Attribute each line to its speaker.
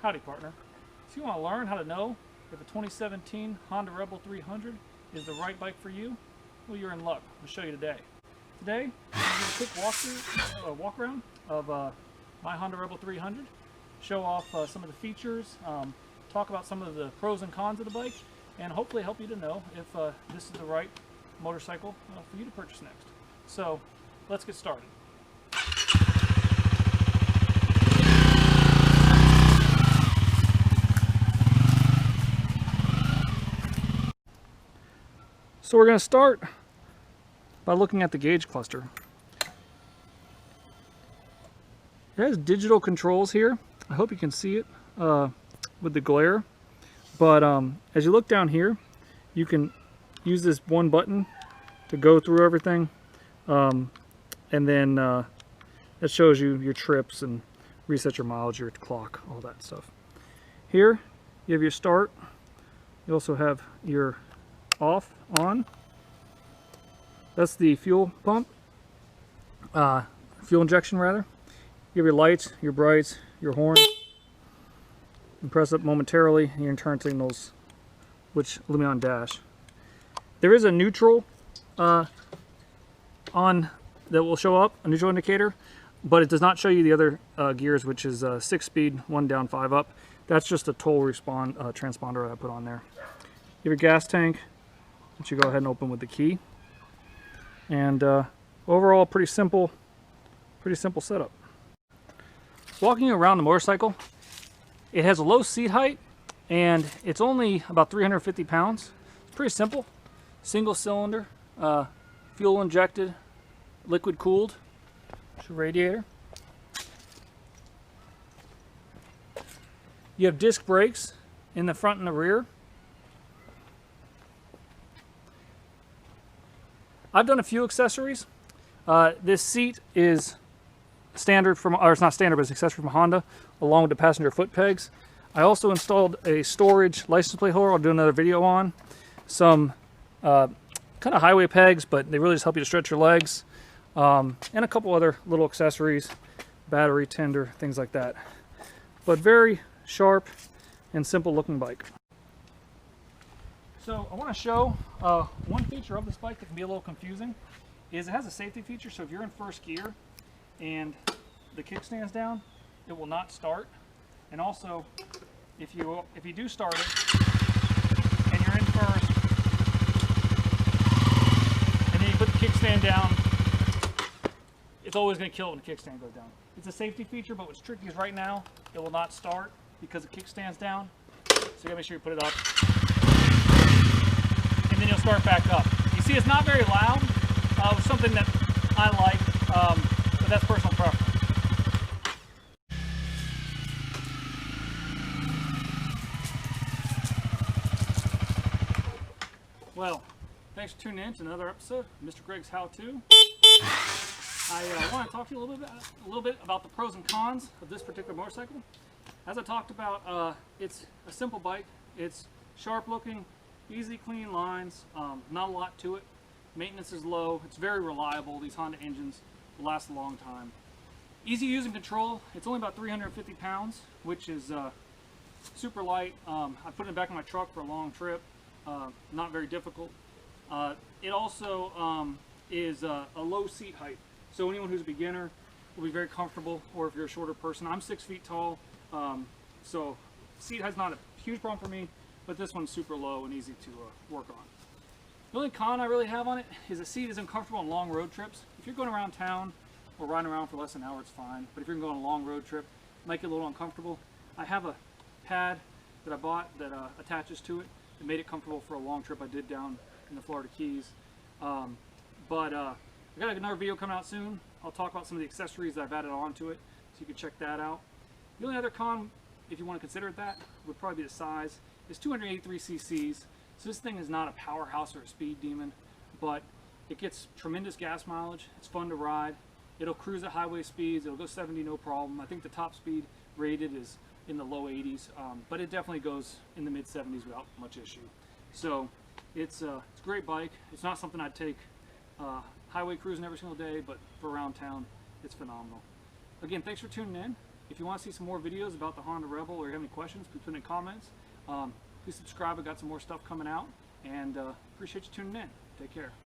Speaker 1: Howdy partner. If you want to learn how to know if a 2017 Honda Rebel 300 is the right bike for you, well, you're in luck. I'll show you today. Today, I'm going to do a quick walk around of my Honda Rebel 300, show off some of the features, talk about some of the pros and cons of the bike, and hopefully help you to know if this is the right motorcycle for you to purchase next. So, let's get started. So we're going to start by looking at the gauge cluster. It has digital controls here. I hope you can see it with the glare. But as you look down here, you can use this one button to go through everything. And then it shows you your trips and reset your mileage, your clock, all that stuff. Here, you have your start. You also have your off, on. That's the fuel pump, fuel injection rather. You have your lights, your brights, your horn. You press it momentarily, and your turn signals, which illuminate on dash. There is a neutral on that will show up, a neutral indicator, but it does not show you the other gears, which is 6-speed, 1 down, 5 up. That's just a toll transponder I put on there. You have your gas tank, which you go ahead and open with the key. And overall, pretty simple setup. Walking around the motorcycle, it has a low seat height, and it's only about 350 pounds. It's pretty simple. Single cylinder, fuel injected, liquid cooled. It's a radiator. You have disc brakes in the front and the rear. I've done a few accessories. This seat is standard from, or it's not standard, but it's accessory from Honda, along with the passenger foot pegs. I also installed a storage license plate holder I'll do another video on. Some kind of highway pegs, but they really just help you to stretch your legs. And a couple other little accessories, battery, tender, things like that. But very sharp and simple looking bike. So I want to show one feature of this bike that can be a little confusing. Is it has a safety feature, so if you're in first gear and the kickstand's down, it will not start. And also, if you do start it and you're in first, and then you put the kickstand down, it's always going to kill it when the kickstand goes down. It's a safety feature, but what's tricky is right now it will not start because the kickstand's down. So you gotta make sure you put it up. And then you'll start back up. You see, it's not very loud, which is something that I like, but that's personal preference. Well, thanks for tuning in to another episode of Mr. Greg's How To. I want to talk to you a little bit about the pros and cons of this particular motorcycle. As I talked about, it's a simple bike. It's sharp looking, easy clean lines, not a lot to it. Maintenance is low. It's very reliable. These Honda engines will last a long time. Easy use and control. It's only about 350 pounds, which is super light. I put it in the back of my truck for a long trip. Not very difficult. It also is a low seat height. So anyone who's a beginner will be very comfortable, or if you're a shorter person. I'm 6 feet tall, so seat height's not a huge problem for me, but this one's super low and easy to work on. The only con I really have on it is the seat is uncomfortable on long road trips. If you're going around town or riding around for less than an hour, it's fine. But if you're going on a long road trip, it might get a little uncomfortable. I have a pad that I bought that attaches to it. It made it comfortable for a long trip I did down in the Florida Keys. I got another video coming out soon. I'll talk about some of the accessories that I've added onto it, so you can check that out. The only other con, if you want to consider it that, would probably be the size. It's 283 cc's, so this thing is not a powerhouse or a speed demon, but it gets tremendous gas mileage. It's fun to ride. It'll cruise at highway speeds. It'll go 70 no problem. I think the top speed rated is in the low 80s, but it definitely goes in the mid 70s without much issue. So it's a great bike. It's not something I'd take highway cruising every single day, but for around town, it's phenomenal. Again, thanks for tuning in. If you want to see some more videos about the Honda Rebel or you have any questions, please put in the comments. Please subscribe. I got some more stuff coming out, and appreciate you tuning in. Take care.